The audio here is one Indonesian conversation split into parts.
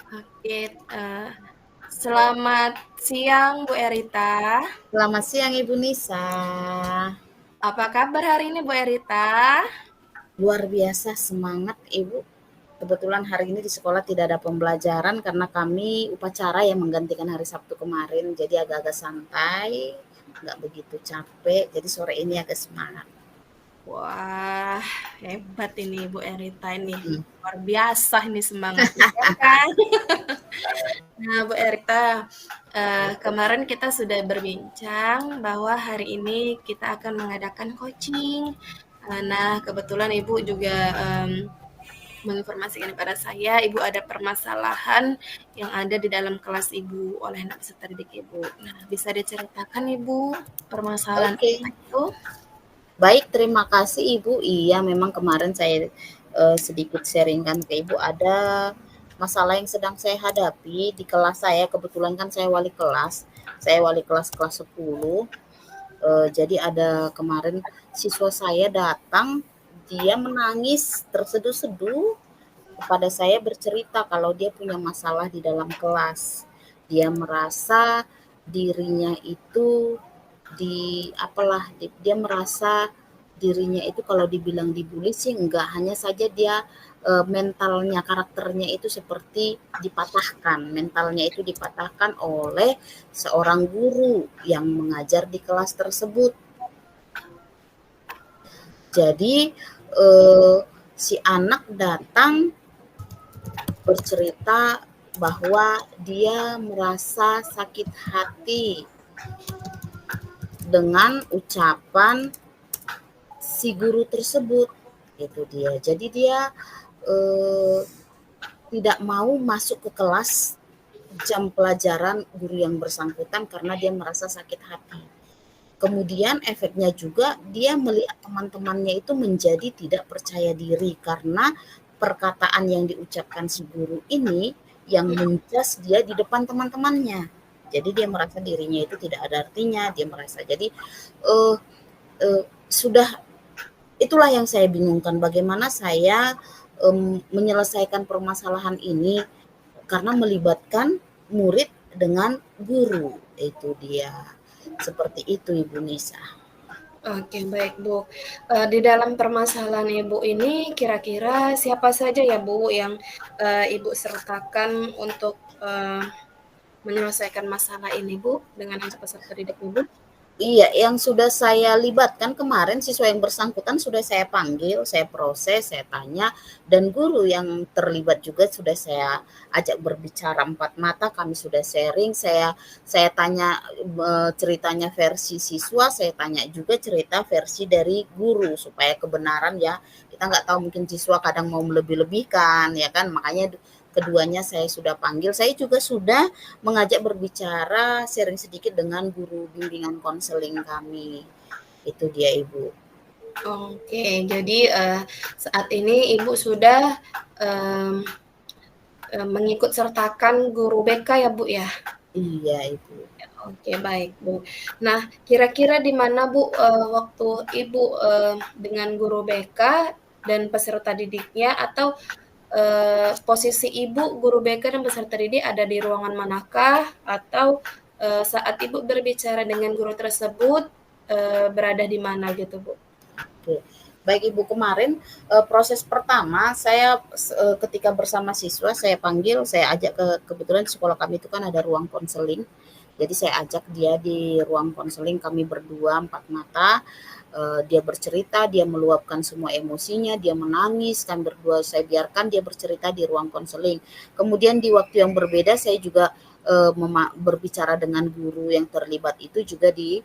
Oke, selamat siang Bu Erita. Selamat siang Ibu Nisa. Apa kabar hari ini Bu Erita? Luar biasa semangat Ibu. Kebetulan hari ini di sekolah tidak ada pembelajaran karena kami upacara yang menggantikan hari Sabtu kemarin. Jadi agak-agak santai, nggak begitu capek. Jadi sore ini agak semangat. Wah, hebat ini Bu Erita ini. Hmm. Luar biasa ini semangatnya ya kan? Nah, Bu Erita, kemarin kita sudah berbincang bahwa hari ini kita akan mengadakan coaching. Nah, kebetulan Ibu juga menginformasikan kepada saya, Ibu ada permasalahan yang ada di dalam kelas Ibu oleh anak peserta didik Ibu. Nah, bisa diceritakan Ibu permasalahan Oke, apa itu? baik terima kasih Ibu. Iya memang kemarin saya sedikit sharingkan ke Ibu ada masalah yang sedang saya hadapi di kelas saya. Kebetulan kan saya wali kelas. Saya wali kelas kelas 10. Jadi ada kemarin siswa saya datang, dia menangis terseduh-seduh kepada saya bercerita kalau dia punya masalah di dalam kelas. Dia merasa dirinya itu dia merasa dirinya itu kalau dibilang dibully sih enggak, hanya saja dia mentalnya, karakternya itu seperti dipatahkan. Mentalnya itu dipatahkan oleh seorang guru yang mengajar di kelas tersebut. Jadi eh, si anak datang bercerita bahwa dia merasa sakit hati dengan ucapan si guru tersebut. Itu dia. Jadi dia eh, tidak mau masuk ke kelas jam pelajaran guru yang bersangkutan karena dia merasa sakit hati. Kemudian efeknya juga dia melihat teman-temannya itu menjadi tidak percaya diri karena perkataan yang diucapkan si guru ini yang menjas dia di depan teman-temannya. Jadi dia merasa dirinya itu tidak ada artinya, dia merasa jadi eh sudah itulah yang saya bingungkan bagaimana saya menyelesaikan permasalahan ini karena melibatkan murid dengan guru. Itu dia. Seperti itu Ibu Nisa. Oke, baik Bu. Di dalam permasalahan Ibu ini kira-kira siapa saja ya Bu yang Ibu sertakan untuk menyelesaikan masalah ini Bu dengan peserta didik Ibu? Iya, yang sudah saya libatkan kemarin siswa yang bersangkutan sudah saya panggil, saya proses, saya tanya, dan guru yang terlibat juga sudah saya ajak berbicara empat mata. Kami sudah sharing, saya tanya ceritanya versi siswa, saya tanya juga cerita versi dari guru supaya kebenaran ya. Kita nggak tahu mungkin siswa kadang mau melebih-lebihkan, ya kan? Makanya keduanya saya sudah panggil. Saya juga sudah mengajak berbicara, sharing sedikit dengan guru bimbingan konseling kami. Itu dia Ibu. Oke, jadi saat ini Ibu sudah um, mengikut sertakan guru BK ya Bu ya? Iya Ibu. Oke, baik Bu. Nah, kira-kira di mana Bu waktu Ibu dengan guru BK dan peserta didiknya atau posisi Ibu guru BK dan peserta didik ada di ruangan manakah atau saat Ibu berbicara dengan guru tersebut berada di mana gitu Bu? Oke. Baik Ibu, kemarin proses pertama saya ketika bersama siswa saya panggil, saya ajak kebetulan di sekolah kami itu kan ada ruang konseling. Jadi saya ajak dia di ruang konseling kami berdua empat mata. Dia bercerita, dia meluapkan semua emosinya, dia menangis, kami berdua saya biarkan dia bercerita di ruang konseling. Kemudian di waktu yang berbeda saya juga berbicara dengan guru yang terlibat itu juga di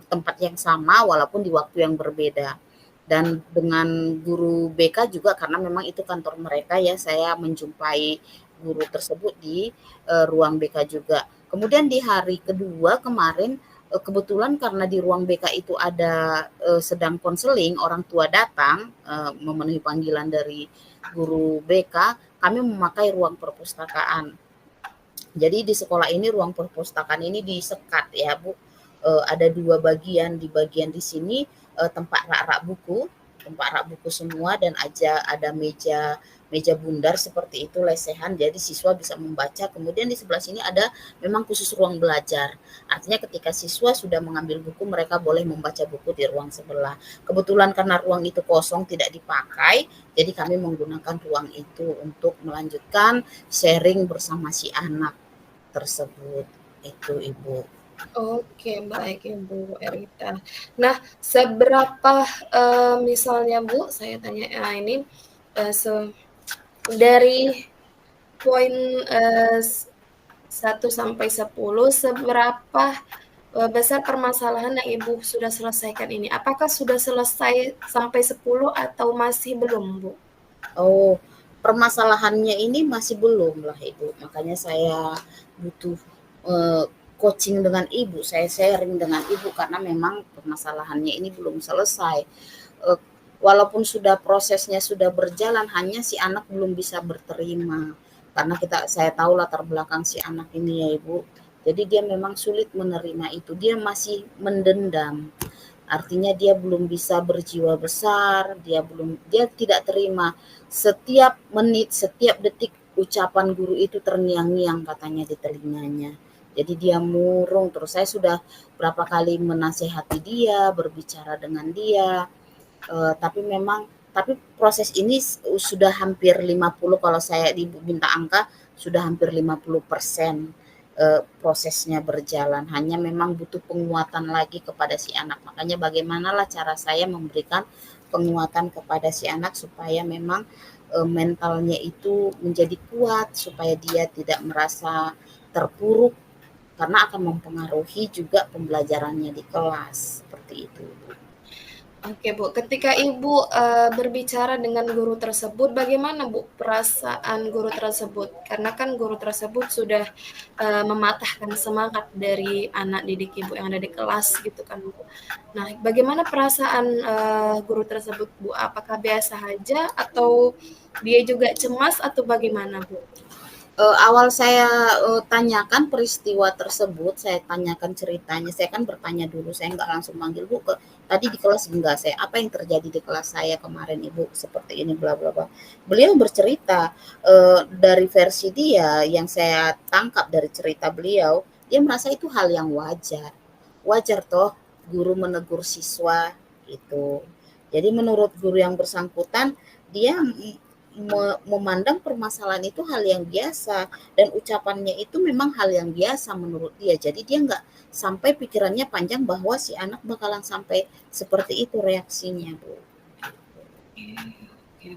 tempat yang sama walaupun di waktu yang berbeda. Dan dengan guru BK juga karena memang itu kantor mereka ya, saya menjumpai guru tersebut di ruang BK juga. Kemudian di hari kedua kemarin kebetulan karena di ruang BK itu ada sedang konseling, orang tua datang memenuhi panggilan dari guru BK, kami memakai ruang perpustakaan. Jadi di sekolah ini ruang perpustakaan ini disekat ya Bu. Ada dua bagian, di bagian di sini tempat rak-rak buku, tempat rak buku semua dan ada meja meja bundar seperti itu lesehan, jadi siswa bisa membaca. Kemudian di sebelah sini ada memang khusus ruang belajar. Artinya ketika siswa sudah mengambil buku, mereka boleh membaca buku di ruang sebelah. Kebetulan karena ruang itu kosong tidak dipakai, jadi kami menggunakan ruang itu untuk melanjutkan sharing bersama si anak tersebut. Itu Ibu. Oke, baik Ibu Erita. Nah, seberapa, misalnya Bu, saya tanya, ini, dari poin, 1 sampai 10, seberapa, besar permasalahan yang Ibu sudah selesaikan ini? Apakah sudah selesai sampai 10 atau masih belum, Bu? Oh, permasalahannya ini masih belum lah Ibu, makanya saya butuh, eee, coaching dengan Ibu, saya sharing dengan Ibu karena memang permasalahannya ini belum selesai. Eee, Walaupun sudah prosesnya sudah berjalan, hanya si anak belum bisa berterima. Karena saya tahu latar belakang si anak ini ya Ibu, jadi dia memang sulit menerima itu, dia masih mendendam. Artinya dia belum bisa berjiwa besar, dia tidak terima setiap menit, setiap detik ucapan guru itu terngiang-ngiang katanya di telinganya. Jadi dia murung terus. Saya sudah berapa kali menasehati dia, berbicara dengan dia, tapi proses ini sudah hampir 50, kalau saya diminta angka sudah hampir 50% prosesnya berjalan, hanya memang butuh penguatan lagi kepada si anak. Makanya bagaimanalah cara saya memberikan penguatan kepada si anak supaya memang mentalnya itu menjadi kuat, supaya dia tidak merasa terpuruk karena akan mempengaruhi juga pembelajarannya di kelas seperti itu. Oke, Bu. Ketika Ibu, berbicara dengan guru tersebut, bagaimana, Bu, perasaan guru tersebut? Karena kan guru tersebut sudah, mematahkan semangat dari anak didik Ibu yang ada di kelas gitu kan, Bu. Nah, bagaimana perasaan, guru tersebut, Bu? Apakah biasa saja atau dia juga cemas atau bagaimana, Bu? Awal saya, tanyakan peristiwa tersebut, saya tanyakan ceritanya, saya kan bertanya dulu, saya nggak langsung manggil, "Bu, tadi di kelas enggak saya, apa yang terjadi di kelas saya kemarin Ibu, seperti ini bla bla bla." Beliau bercerita, dari versi dia yang saya tangkap dari cerita beliau, dia merasa itu hal yang wajar. Wajar toh guru menegur siswa, gitu. Jadi menurut guru yang bersangkutan, dia memandang permasalahan itu hal yang biasa dan ucapannya itu memang hal yang biasa menurut dia. Jadi dia nggak sampai pikirannya panjang bahwa si anak bakalan sampai seperti itu reaksinya, Bu. Oke,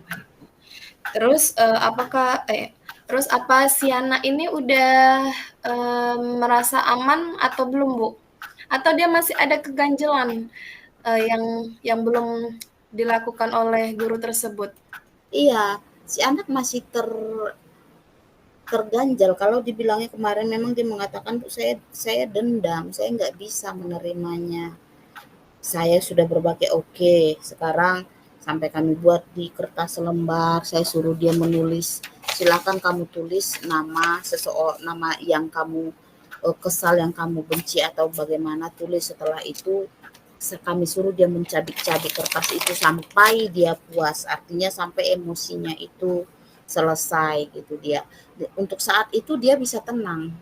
baik, Bu. Terus, terus apa si anak ini udah, merasa aman atau belum, Bu? Atau dia masih ada keganjelan, yang belum dilakukan oleh guru tersebut? Iya, si anak masih terganjal. Kalau dibilangnya kemarin memang dia mengatakan, "Bu, saya dendam, saya nggak bisa menerimanya. Saya sudah berbagai oke, sekarang sampai kami buat di kertas lembar, saya suruh dia menulis, silakan kamu tulis nama nama yang kamu kesal, yang kamu benci atau bagaimana, tulis. Setelah itu kami suruh dia mencabik-cabik kertas itu sampai dia puas, artinya sampai emosinya itu selesai gitu dia. Untuk saat itu dia bisa tenang,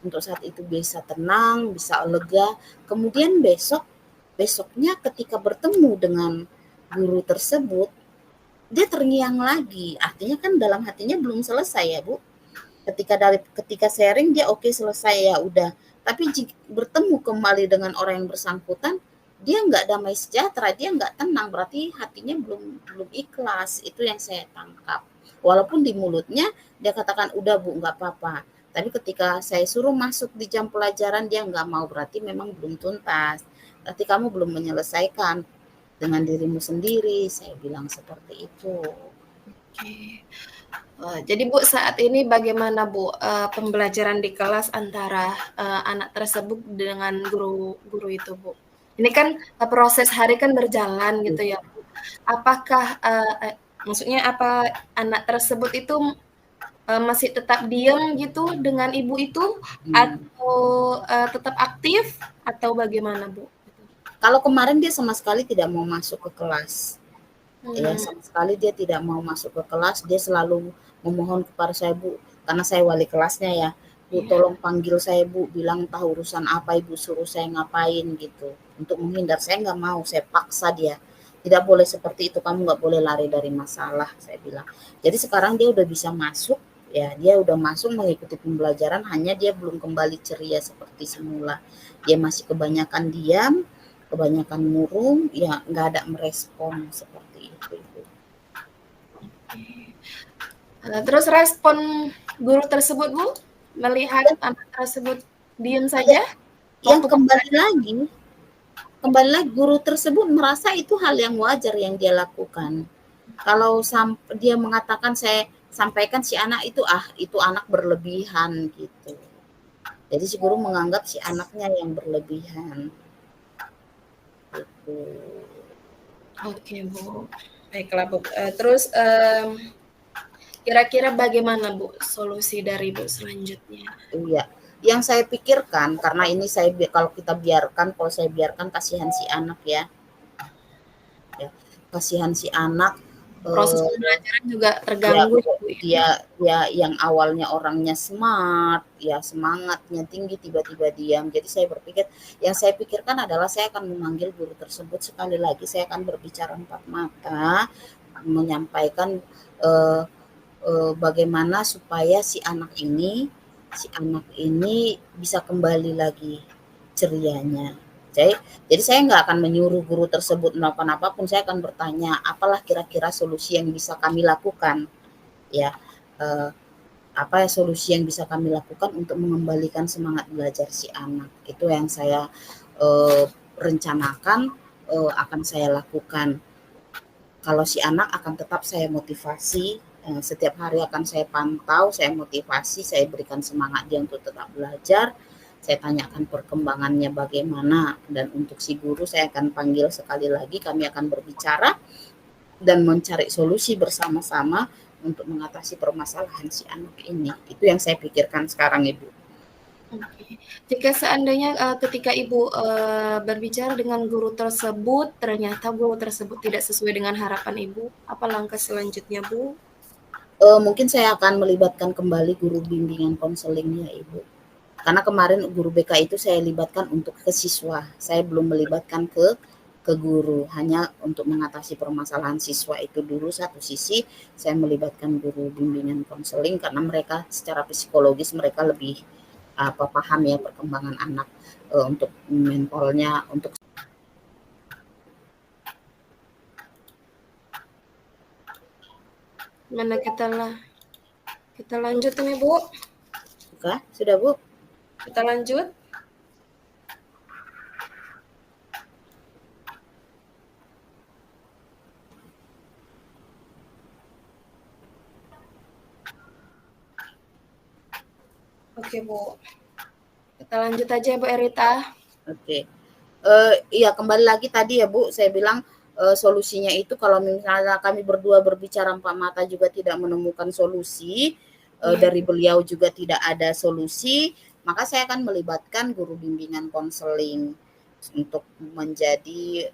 untuk saat itu bisa tenang, bisa lega. Kemudian besoknya ketika bertemu dengan guru tersebut, dia terngiang lagi. Artinya kan dalam hatinya belum selesai ya, Bu. Ketika sharing dia oke, selesai ya udah. Tapi jika bertemu kembali dengan orang yang bersangkutan, dia nggak damai sejahtera, dia nggak tenang, berarti hatinya belum belum ikhlas. Itu yang saya tangkap. Walaupun di mulutnya dia katakan udah Bu, nggak apa-apa. Tapi ketika saya suruh masuk di jam pelajaran dia nggak mau, berarti memang belum tuntas. Berarti kamu belum menyelesaikan dengan dirimu sendiri, saya bilang seperti itu. Oke. Jadi Bu, saat ini bagaimana Bu, pembelajaran di kelas antara, anak tersebut dengan guru itu Bu? Ini kan, proses hari kan berjalan gitu ya Bu. Apakah, maksudnya apa anak tersebut itu, masih tetap diam gitu dengan ibu itu Hmm. atau, tetap aktif atau bagaimana Bu? Kalau kemarin dia sama sekali tidak mau masuk ke kelas. Ya, Mmm, sama sekali dia tidak mau masuk ke kelas, dia selalu memohon kepada saya, "Bu," karena saya wali kelasnya ya, "Bu, iya. tolong panggil saya, Bu, bilang entah urusan apa Ibu suruh saya ngapain," gitu. Untuk menghindar, saya nggak mau, saya paksa dia, "Tidak boleh seperti itu, kamu nggak boleh lari dari masalah," saya bilang. Jadi sekarang dia udah bisa masuk, ya dia udah masuk mengikuti pembelajaran, hanya dia belum kembali ceria seperti semula. Dia masih kebanyakan diam, kebanyakan murung, ya nggak ada merespon seperti itu, Ibu. Terus respon guru tersebut, Bu, melihat Ya, anak tersebut diem ya, saja yang waktu pembelajaran? kembali lagi guru tersebut merasa itu hal yang wajar yang dia lakukan. Kalau dia mengatakan saya sampaikan si anak itu, ah itu anak berlebihan gitu. Jadi si guru menganggap si anaknya yang berlebihan gitu. Oke, Bu. Baiklah, Bu. Terus, kira-kira bagaimana, Bu, solusi dari Ibu selanjutnya? Iya. Yang saya pikirkan karena ini kalau kita biarkan, kalau saya biarkan kasihan si anak ya, ya. Kasihan si anak Proses eh, pembelajaran juga ya terganggu ya, Bu, ya? dia dia yang awalnya orangnya smart, ya semangatnya tinggi, tiba-tiba diam. Jadi yang saya pikirkan adalah saya akan memanggil guru tersebut sekali lagi, saya akan berbicara empat mata, menyampaikan eh, bagaimana supaya si anak ini bisa kembali lagi cerianya. Jadi, jadi saya nggak akan menyuruh guru tersebut melakukan apapun, saya akan bertanya, apalah kira-kira solusi yang bisa kami lakukan, ya. Eh, apa ya solusi yang bisa kami lakukan untuk mengembalikan semangat belajar si anak. Itu yang saya rencanakan akan saya lakukan. Kalau si anak akan tetap saya motivasi, setiap hari akan saya pantau, saya motivasi, saya berikan semangat dia untuk tetap belajar, saya tanyakan perkembangannya bagaimana, dan untuk si guru saya akan panggil sekali lagi, kami akan berbicara dan mencari solusi bersama-sama untuk mengatasi permasalahan si anak ini. Itu yang saya pikirkan sekarang, Ibu. Oke. Jika seandainya, ketika Ibu, berbicara dengan guru tersebut, ternyata guru tersebut tidak sesuai dengan harapan Ibu, apa langkah selanjutnya, Bu? Mungkin saya akan melibatkan kembali guru bimbingan konselingnya, Ibu. Karena kemarin guru BK itu saya libatkan untuk ke siswa, saya belum melibatkan ke guru, hanya untuk mengatasi permasalahan siswa itu dulu satu sisi, saya melibatkan guru bimbingan konseling karena mereka secara psikologis mereka lebih paham ya perkembangan anak untuk mentalnya, untuk Mana kita lanjut ini, Bu. sudah Bu. Kita lanjut. Oke, Bu. Kita lanjut aja, Bu Erita. Oke. Iya kembali lagi tadi ya Bu, saya bilang solusinya itu kalau misalnya kami berdua berbicara empat mata juga tidak menemukan solusi, Iya. dari beliau juga tidak ada solusi, maka saya akan melibatkan guru bimbingan konseling untuk menjadi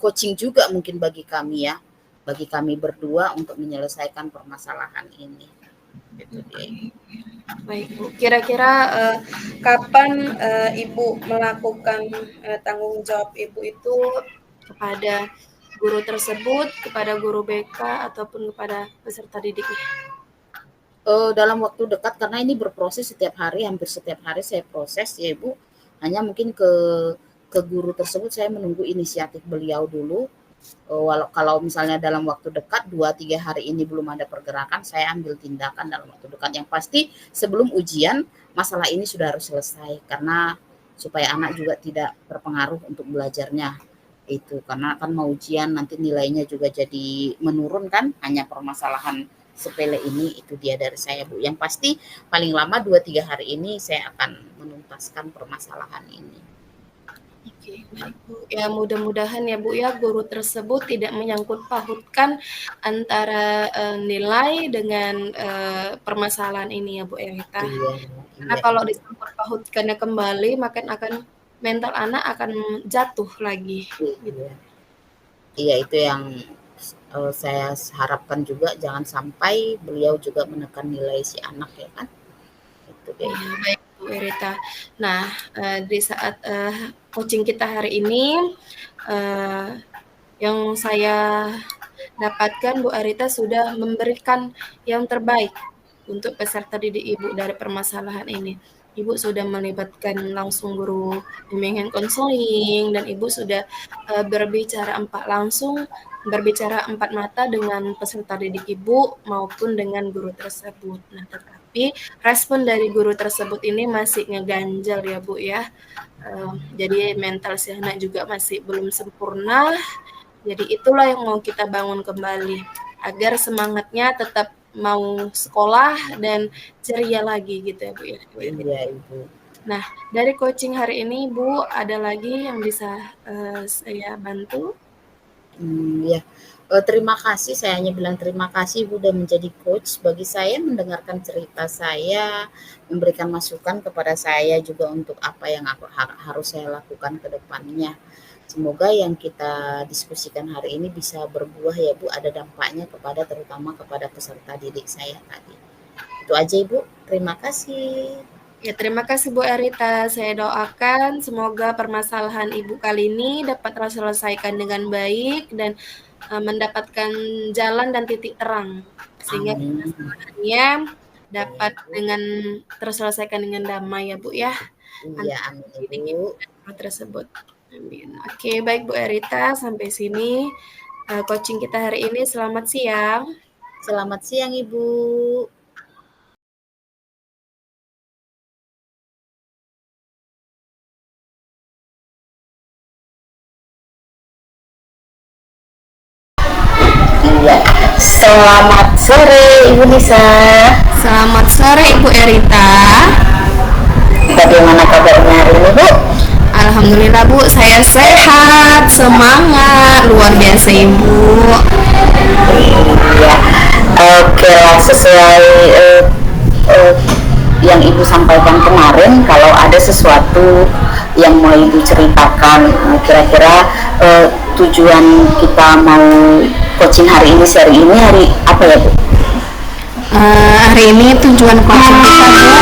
coaching juga mungkin bagi kami ya, bagi kami berdua untuk menyelesaikan permasalahan ini. Itu dia. Baik, Bu. Kira-kira kapan Ibu melakukan tanggung jawab Ibu itu kepada guru tersebut, kepada guru BK, ataupun kepada peserta didiknya? Dalam waktu dekat karena ini berproses setiap hari, hampir setiap hari saya proses ya Ibu. Hanya mungkin ke guru tersebut saya menunggu inisiatif beliau dulu. Walau kalau misalnya dalam waktu dekat 2-3 hari ini belum ada pergerakan, saya ambil tindakan dalam waktu dekat. Yang pasti sebelum ujian masalah ini sudah harus selesai karena supaya anak juga tidak terpengaruh untuk belajarnya itu karena kan mau ujian nanti nilainya juga jadi menurun kan hanya permasalahan sepele ini itu dia dari saya Bu. Yang pasti paling lama 2-3 hari ini saya akan menuntaskan permasalahan ini. Oke, baik Bu. Ya mudah-mudahan ya Bu ya guru tersebut tidak menyangkut pautkan antara nilai dengan permasalahan ini ya Bu Erita. Iya, Karena iya, kalau Ibu. disangkut pautkannya kembali, makin akan mental anak akan jatuh lagi. Gitu. Iya. Iya itu yang saya harapkan juga jangan sampai beliau juga menekan nilai si anak ya kan, itu deh Iya, Ibu. baik Bu Erita. Nah, di saat, coaching kita hari ini, eee, yang saya dapatkan Bu Erita sudah memberikan yang terbaik untuk peserta didik Ibu dari permasalahan ini. Ibu sudah melibatkan langsung guru bimbingan konseling dan Ibu sudah, berbicara empat mata dengan peserta didik Ibu maupun dengan guru tersebut. Nah, tetapi respon dari guru tersebut ini masih ngeganjal ya Bu ya. Jadi mental si anak juga masih belum sempurna. Jadi itulah yang mau kita bangun kembali agar semangatnya tetap mau sekolah dan ceria lagi gitu ya Bu ya. Iya Ibu. Nah, dari coaching hari ini Bu ada lagi yang bisa saya bantu? Ya, terima kasih, saya hanya bilang terima kasih Ibu udah menjadi coach bagi saya, mendengarkan cerita saya, memberikan masukan kepada saya juga untuk apa yang harus saya lakukan ke depannya. Semoga yang kita diskusikan hari ini bisa berbuah ya Bu, ada dampaknya terutama kepada peserta didik saya tadi. Itu aja Ibu, terima kasih. Ya, terima kasih Bu Erita. Saya doakan semoga permasalahan Ibu kali ini dapat terselesaikan dengan baik dan mendapatkan jalan dan titik terang sehingga Amin. permasalahannya dapat dengan terselesaikan dengan damai ya Bu ya. Iya, Antara amin didik Ibu. Ibu dan guru tersebut. Amin. Oke, baik Bu Erita, sampai sini coaching kita hari ini. Selamat siang. Selamat siang Ibu. Iya. Selamat sore Ibu Nisa. Selamat sore Ibu Erita. Bagaimana kabarnya hari ini Bu? Alhamdulillah Bu, saya sehat, semangat, luar biasa Ibu. Iya. Oke lah, sesuai yang Ibu sampaikan kemarin, kalau ada sesuatu yang mau Ibu ceritakan, kira-kira tujuan kita mau coaching hari ini, seri ini hari apa ya Bu? Hari ini tujuan coaching kita Bu.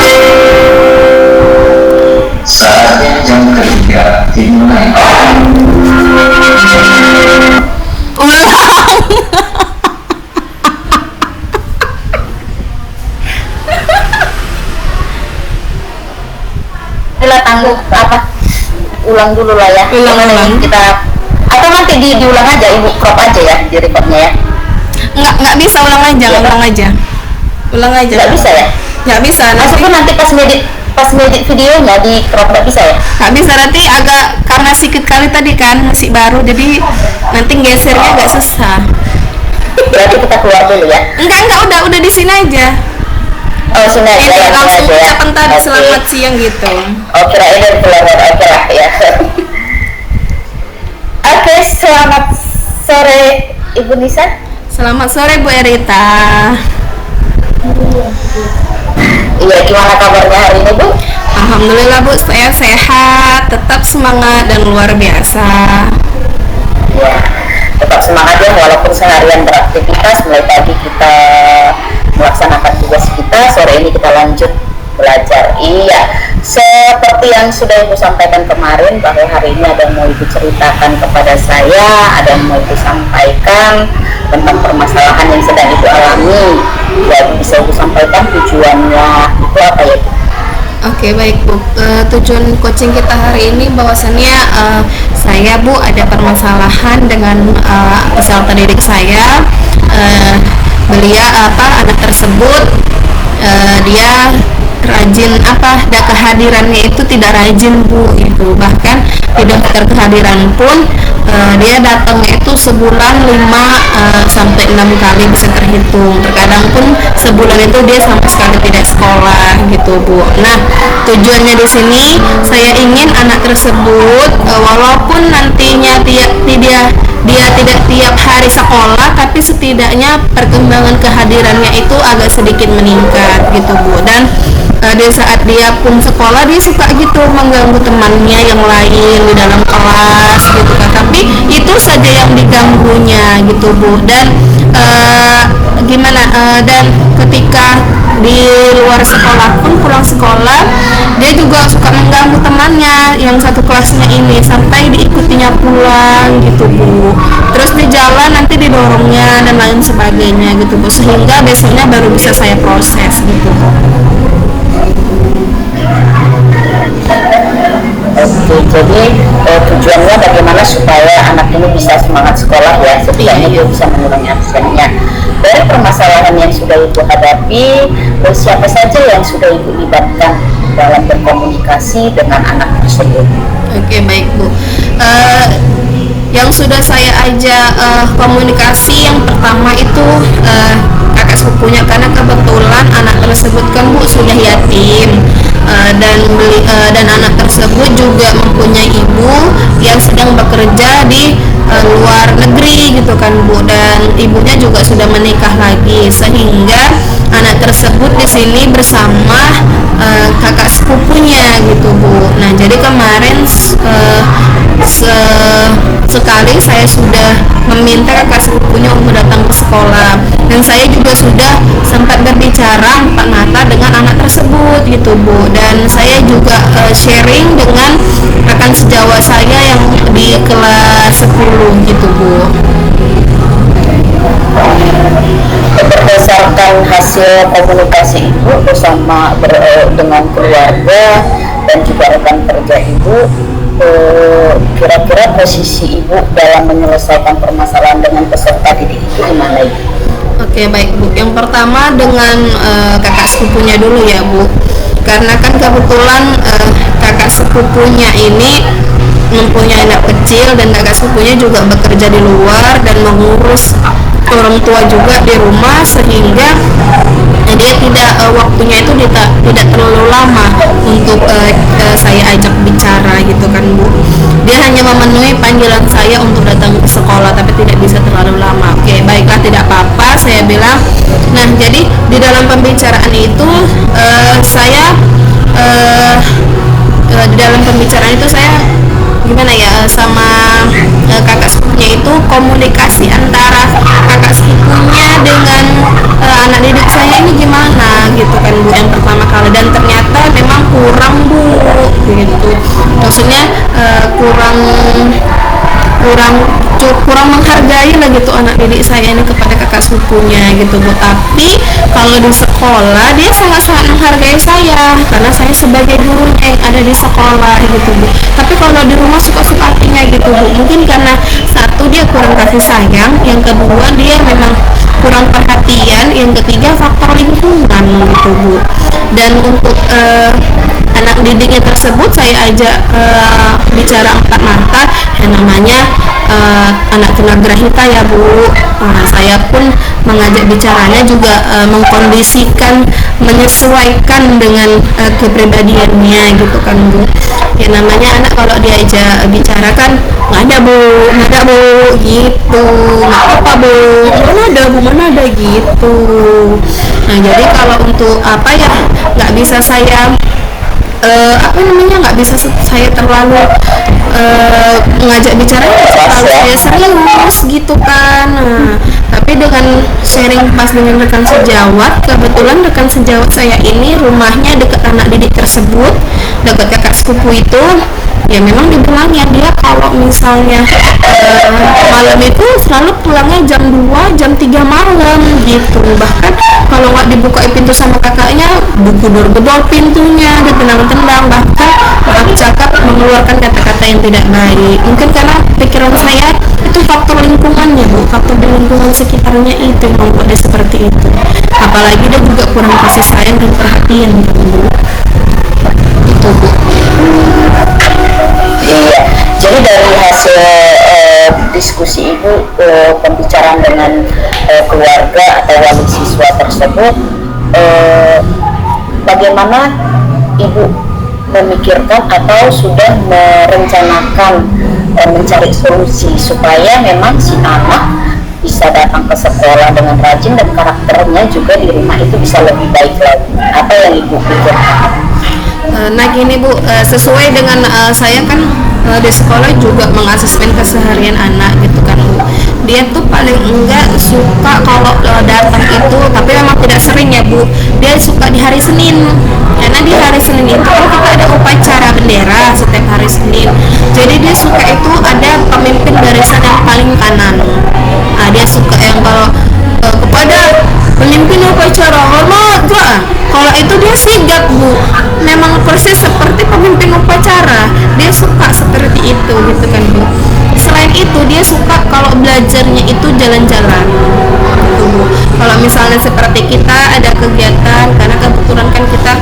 Saatnya jam kerja dimulai. Ulang. Inilah tangguh apa? Ulang dulu lah ya. Ulang. Kita atau nanti diulang aja Ibu, crop aja ya di recordnya ya. Nggak bisa ulang aja. Nggak bisa ya? Nggak bisa. Maksudnya nanti pas ngedit videonya di crop nggak bisa ya? Nggak bisa nanti agak karena sikit kali tadi kan masih baru jadi nanti gesernya agak susah. Berarti kita keluar dulu ya? Enggak udah di sini aja. Oh sudah Ini ya, langsung ya. ucapan tadi Oke. selamat siang gitu. Oh kirain dari keluar, oke lah ya. Oke, selamat sore Ibu Nisa. Selamat sore Bu Erita. Iya, gimana kabarnya hari ini Bu? Alhamdulillah Bu, saya sehat, tetap semangat dan luar biasa. Ya, tetap semangat ya walaupun seharian beraktivitas. Mulai pagi kita melaksanakan tugas kita, sore ini kita lanjut belajar. Iya, seperti yang sudah Ibu sampaikan kemarin bahwa hari ini ada yang mau Ibu ceritakan kepada saya, ada yang mau Ibu sampaikan tentang permasalahan yang sedang Ibu alami. Ya, bisa Ibu sampaikan tujuannya itu apa ya? Oke baik Bu, tujuan coaching kita hari ini bahwasannya saya Bu ada permasalahan dengan peserta didik saya. Anak tersebut dia rajin kehadirannya itu tidak rajin Bu, itu bahkan di daftar kehadiran pun dia datangnya itu sebulan 5 sampai 6 kali bisa terhitung, terkadang pun sebulan itu dia sama sekali tidak sekolah gitu Bu. Nah tujuannya di sini saya ingin anak tersebut walaupun nantinya dia tidak tiap hari sekolah, tapi setidaknya perkembangan kehadirannya itu agak sedikit meningkat gitu Bu. Dan di saat dia pun sekolah dia suka gitu mengganggu temannya yang lain di dalam kelas gitu kan, tapi itu saja yang diganggunya gitu Bu. Dan dan ketika di luar sekolah pun pulang sekolah dia juga suka mengganggu temannya yang satu kelasnya ini sampai diikutinya pulang gitu Bu. Terus di jalan nanti didorongnya dan lain sebagainya gitu Bu, sehingga besoknya baru bisa saya proses gitu Bu. Oke, jadi tujuannya bagaimana supaya anak ini bisa semangat sekolah ya, setidaknya dia bisa mengurangi absennya. Dari permasalahan yang sudah Ibu hadapi, siapa saja yang sudah Ibu libatkan dalam berkomunikasi dengan anak tersebut? Oke, baik Bu. Yang sudah saya ajak komunikasi yang pertama itu kakak sepupunya, karena kebetulan anak tersebut kan Bu sudah yatim, dan anak tersebut juga mempunyai ibu yang sedang bekerja di luar negeri gitu kan Bu, dan ibunya juga sudah menikah lagi, sehingga anak tersebut di sini bersama kakak sepupunya gitu Bu. Nah, jadi kemarin sekali saya sudah meminta kakak sepupunya untuk datang ke sekolah, dan saya juga sudah sempat berbicara empat mata dengan anak tersebut gitu Bu, dan saya juga sharing dengan rekan sejawat saya yang di kelas 10 gitu Bu. Berdasarkan hasil komunikasi Ibu bersama dengan keluarga dan juga rekan kerja Ibu, kira-kira posisi Ibu dalam menyelesaikan permasalahan dengan peserta didik itu di mana Ibu? Oke, baik Bu. Yang pertama dengan kakak sepupunya dulu ya Bu, karena kan kebetulan kakak sepupunya ini mempunyai anak kecil dan kakak sepupunya juga bekerja di luar dan mengurus orang tua juga di rumah, sehingga dia tidak waktunya itu tidak terlalu lama untuk saya ajak bicara gitu kan Bu. Dia hanya memenuhi panggilan saya untuk datang ke sekolah, tapi tidak bisa terlalu lama. Oke, baiklah, tidak apa-apa, saya bilang. Nah, jadi di dalam pembicaraan itu di dalam pembicaraan itu saya gimana ya, sama kakak sepupunya itu komunikasi antara kakak sepupunya dengan anak didik saya ini gimana gitu kan Bu, yang pertama kali, dan ternyata memang kurang Bu gitu, maksudnya kurang menghargai lah gitu anak didik saya ini kepada kakak sepupunya gitu Bu. Tapi kalau di sekolah dia sangat-sangat menghargai saya karena saya sebagai gurunya yang ada di sekolah gitu Bu. Tapi kalau di rumah suka-suka hatinya gitu Bu, mungkin karena satu dia kurang kasih sayang, yang kedua dia memang kurang perhatian, yang ketiga faktor lingkungan gitu Bu. Dan untuk anak didiknya tersebut saya ajak bicara empat mata, yang namanya anak tunagrahita ya Bu. Saya pun mengajak bicaranya juga mengkondisikan, menyesuaikan dengan kepribadiannya gitu kan Bu. Ya namanya anak kalau diajak bicara kan nggak ada Bu gitu, nggak apa Bu, mana ada gitu. Nah, jadi kalau untuk apa ya, nggak bisa saya nggak bisa saya terlalu mengajak bicara, terlalu saya serius gitu kan. Nah, tapi dengan sharing pas dengan rekan sejawat, kebetulan rekan sejawat saya ini rumahnya dekat anak didik tersebut, dekat kakak sepupu itu. Ya memang dibilangnya dia kalau misalnya malam itu selalu pulangnya jam 2, jam 3 malam gitu. Bahkan kalau nggak dibuka pintu sama kakaknya, gedor-gedor pintunya, ditendang-tendang, bahkan maaf cakap mengeluarkan kata-kata yang tidak baik. Mungkin karena pikiran saya itu faktor lingkungannya Bu, faktor di lingkungan sekitarnya itu yang membuat dia seperti itu. Apalagi dia juga kurang kasih sayang dan perhatian gitu Bu. Itu Bu. Iya, jadi dari hasil diskusi Ibu, pembicaraan dengan keluarga atau wali siswa tersebut, bagaimana Ibu memikirkan atau sudah merencanakan mencari solusi supaya memang si anak bisa datang ke sekolah dengan rajin dan karakternya juga di rumah itu bisa lebih baik lagi. Apa yang Ibu pikirkan? Nah gini Bu, sesuai dengan saya kan di sekolah juga mengasesmen keseharian anak gitu kan Bu. Dia tuh paling enggak suka kalau datang itu, tapi memang tidak sering ya Bu. Dia suka di hari Senin, karena di hari Senin itu kan kita ada upacara bendera setiap hari Senin. Jadi dia suka itu ada pemimpin barisan yang paling kanan. Nah dia suka yang kalau kepada pemimpin upacara hormat doa. Kalau itu dia sigap Bu, memang persis seperti pemimpin upacara. Dia suka seperti itu gitu kan Bu. Selain itu dia suka kalau belajarnya itu jalan-jalan gitu Bu. Kalau misalnya seperti kita ada kegiatan, karena kebetulan kan kita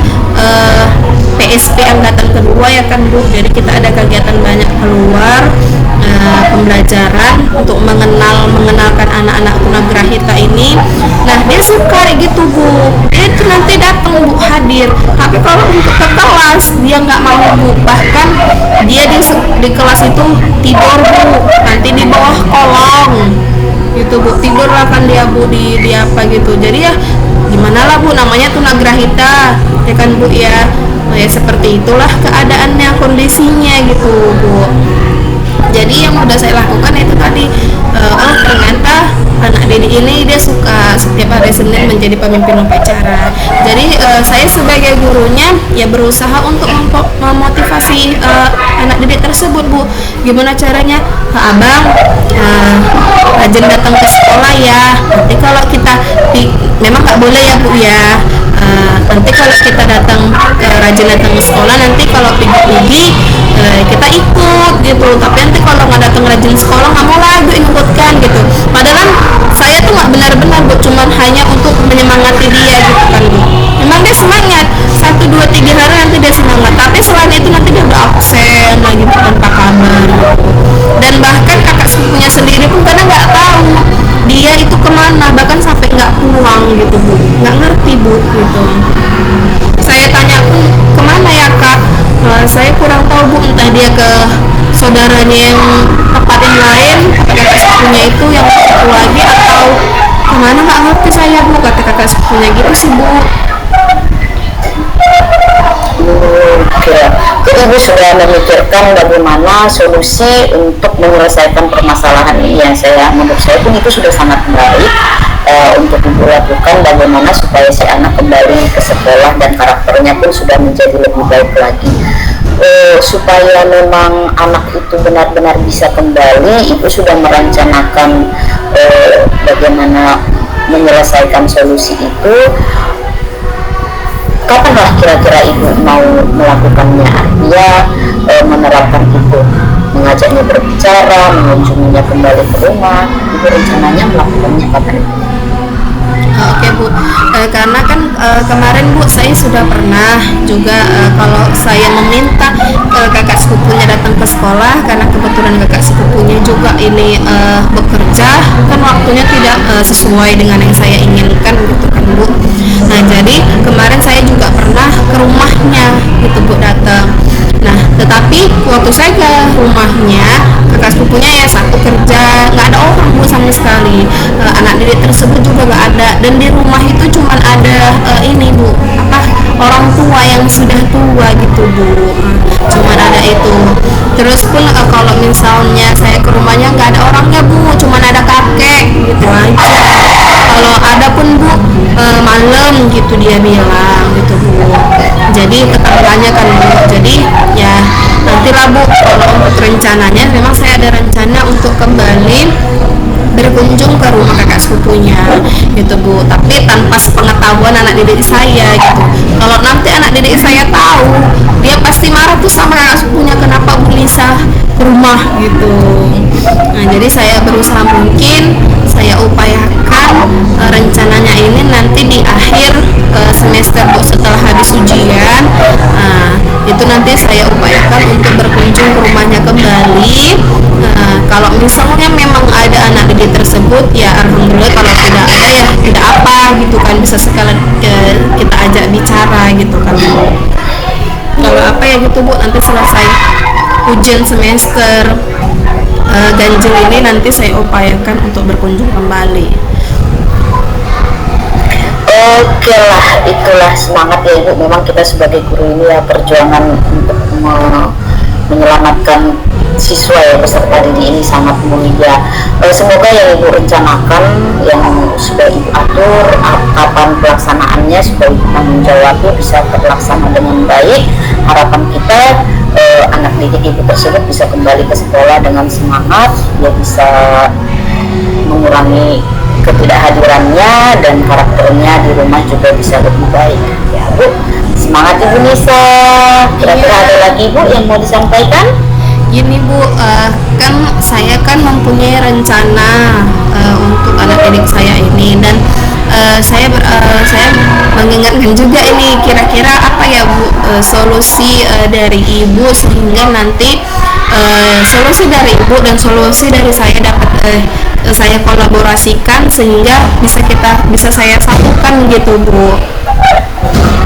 PSP angkatan kedua ya kan Bu, jadi kita ada kegiatan banyak keluar, pembelajaran untuk mengenalkan anak-anak tunagrahita ini. Nah dia suka gitu Bu, dia itu nanti datang Bu, hadir. Tapi kalau untuk ke kelas dia nggak mau Bu, bahkan dia di kelas itu tidur Bu, nanti di bawah kolong gitu Bu, tidur lah kan dia Bu, di apa gitu. Jadi ya gimana lah Bu, namanya tunagrahita ya kan Bu ya. Ya seperti itulah keadaannya, kondisinya gitu Bu. Jadi yang udah saya lakukan itu tadi, oh ternyata anak didik ini dia suka setiap hari Senin menjadi pemimpin upacara. Jadi saya sebagai gurunya ya berusaha untuk memotivasi anak didik tersebut Bu. Gimana caranya? Abang rajin datang ke sekolah ya. Nanti kalau kita memang nggak boleh ya Bu ya. Nanti kalau kita rajin datang ke sekolah, nanti kalau pigi-pigi kita ikut gitu. Tapi nanti kalau nggak datang rajin sekolah nggak mau lagi ikutkan gitu. Padahal saya tuh nggak benar-benar Bu, cuman hanya untuk menyemangati dia gitu kan Bu. Memang dia semangat 1, 2, 3 hari nanti dia semangat. Tapi selain itu nanti dia udah absen lagi tanpa kabar gitu. Dan bahkan kakak sepupunya sendiri pun kadang nggak tahu dia itu kemana, bahkan sampai nggak pulang gitu Bu, nggak ngerti Bu gitu. Saya tanya pun kemana ya Kak, saya kurang tahu Bu, entah dia ke saudaranya yang tempat yang lain, kakak sepupunya itu yang satu lagi, atau kemana nggak ngerti saya Bu, kata kakak sepupunya gitu sih Bu. Oke, jadi Ibu sudah memikirkan bagaimana solusi untuk menyelesaikan permasalahan ini. Yang menurut saya pun itu sudah sangat baik untuk Ibu lakukan, bagaimana supaya si anak kembali ke sekolah dan karakternya pun sudah menjadi lebih baik lagi. Supaya memang anak itu benar-benar bisa kembali, Ibu sudah merencanakan bagaimana menyelesaikan solusi itu. Kapanlah kira-kira Ibu mau melakukannya? Artinya menerapkan itu, mengajaknya berbicara, mengunjunginya kembali ke rumah. Ibu rencananya melakukannya kapan? Oke Bu, karena kan kemarin Bu saya sudah pernah juga kalau saya meminta kakak sepupunya datang ke sekolah, karena kebetulan kakak sepupunya juga ini bekerja, kan waktunya tidak sesuai dengan yang saya inginkan gitu kan Bu. Nah jadi kemarin saya juga pernah ke rumahnya gitu Bu, datang. Nah tetapi waktu saya ke rumahnya, kakak sepupunya ya satu kerja, nggak ada orang Bu sama sekali. Anak didik tersebut juga nggak ada, dan di rumah itu cuma ada ini Bu, orang tua yang sudah tua gitu Bu, cuma ada itu. Terus pun kalau misalnya saya ke rumahnya nggak ada orangnya Bu, cuma ada kakek gitu aja. Kalau ada pun Bu malam gitu dia bilang gitu Bu. Jadi tetangganya kan Bu. Jadi ya nantilah Bu, kalau untuk rencananya memang saya ada rencana untuk kembali berkunjung ke rumah kakak sepupunya gitu Bu, tapi tanpa sepengetahuan anak didik saya gitu. Kalau nanti anak didik saya tahu, dia pasti marah tuh sama kakak sepupunya, kenapa Bu Lisa ke rumah gitu. Nah jadi saya berusaha mungkin saya upayakan rencananya ini nanti di akhir semester Bu, setelah habis ujian. Itu nanti saya upayakan untuk berkunjung ke rumahnya kembali. Kalau misalnya memang ada anak didik tersebut ya alhamdulillah, kalau tidak ada ya tidak apa gitu kan, bisa sekalian kita ajak bicara gitu kan. Kalau apa ya gitu Bu, nanti selesai ujian semester ganjil ini nanti saya upayakan untuk berkunjung kembali. Oke lah, itulah semangat ya Ibu. Memang kita sebagai guru ini ya perjuangan untuk menyelamatkan siswa ya peserta didik ini sangat mulia. Semoga yang Ibu rencanakan, yang sudah Ibu atur kapan pelaksanaannya supaya tanggung jawabnya bisa terlaksana dengan baik. Harapan kita anak didik Ibu tersebut bisa kembali ke sekolah dengan semangat, dia bisa mengurangi ketidakhadirannya dan karakternya di rumah juga bisa lebih baik ya Bu. Semangat Ibu Nisa. Kira-kira ada lagi Bu yang mau disampaikan? Gini Bu, kan saya kan mempunyai rencana untuk anak didik saya ini, dan saya mengingatkan juga ini, kira-kira apa ya Bu solusi dari Ibu sehingga nanti solusi dari Ibu dan solusi dari saya dapat saya kolaborasikan sehingga bisa saya satukan gitu Bu.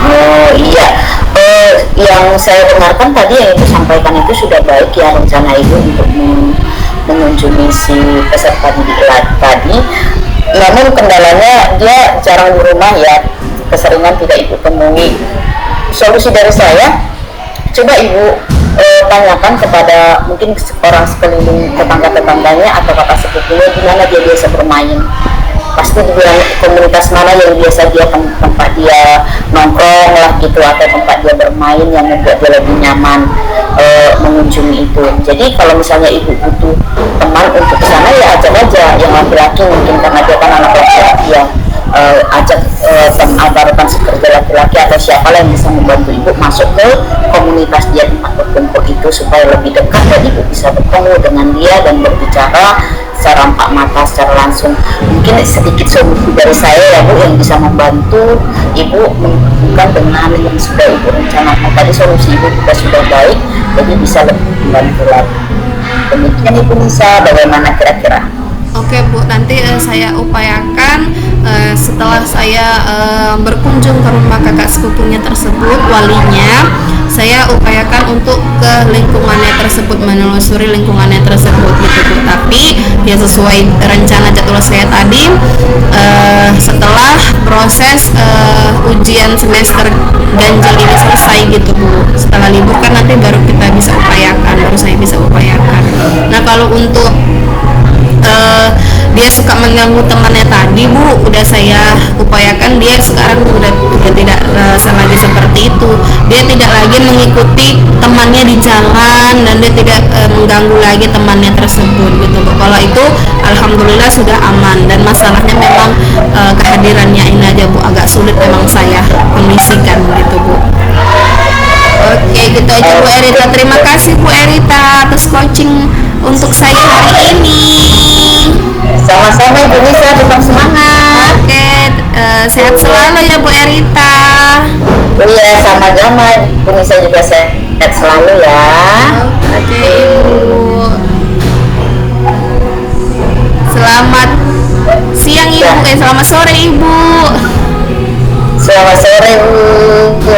Oh iya, yang saya dengarkan tadi yang Ibu sampaikan itu sudah baik ya rencana Ibu untuk mengunjungi si peserta didik tadi. Namun kendalanya dia jarang di rumah ya, keseringan tidak Ibu temui. Solusi dari saya, coba Ibu tanyakan kepada mungkin orang sekeliling, tetangga-tetangganya atau kakak sepupunya di mana dia biasa bermain. Pasti dibilang komunitas mana yang biasa dia tempat dia nongkrong lah gitu, atau tempat dia bermain yang membuat dia lebih nyaman mengunjungi itu. Jadi kalau misalnya Ibu butuh teman untuk ke sana ya ajak aja yang laki-laki, mungkin karena dia kan anak laki-laki ya, ajak rekan sekerja laki-laki atau siapa yang bisa membantu Ibu masuk ke komunitas dia tempat berkumpul itu supaya lebih dekat dan Ibu bisa bertemu dengan dia dan berbicara secara empat mata, secara langsung. Mungkin sedikit solusi dari saya ya Bu yang bisa membantu Ibu bukan dengan yang sudah Ibu rencanakan tadi. Solusi Ibu juga sudah baik, jadi bisa lebih membantu lagi. Demikian Ibu Nisa, bagaimana kira-kira? Oke Bu, nanti saya upayakan setelah saya berkunjung ke rumah kakak sepupunya tersebut, walinya, saya upayakan untuk ke lingkungannya tersebut, menelusuri lingkungannya tersebut gitu Bu. Tapi ya sesuai rencana jadwal saya tadi, setelah proses ujian semester ganjil ini selesai gitu Bu, setelah libur kan nanti baru kita bisa upayakan, baru saya bisa upayakan. Nah kalau untuk dia suka mengganggu temannya tadi Bu, udah saya upayakan dia sekarang udah tidak lagi seperti itu. Dia tidak lagi mengikuti temannya di jalan dan dia tidak mengganggu lagi temannya tersebut gitu Bu. Kalau itu alhamdulillah sudah aman, dan masalahnya memang kehadirannya ini aja Bu, agak sulit memang saya kondisikan gitu Bu. Oke, gitu aja Bu Erita. Terima kasih Bu Erita atas coaching untuk saya hari ini. Sama-sama Ibu Nisa, tetap semangat. Oke, sehat selalu ya Bu Erita. Iya, sama-sama Ibu Nisa juga sehat selalu ya. Oke Ibu. Selamat siang Ibu, selamat sore Ibu. Selamat sore Bu.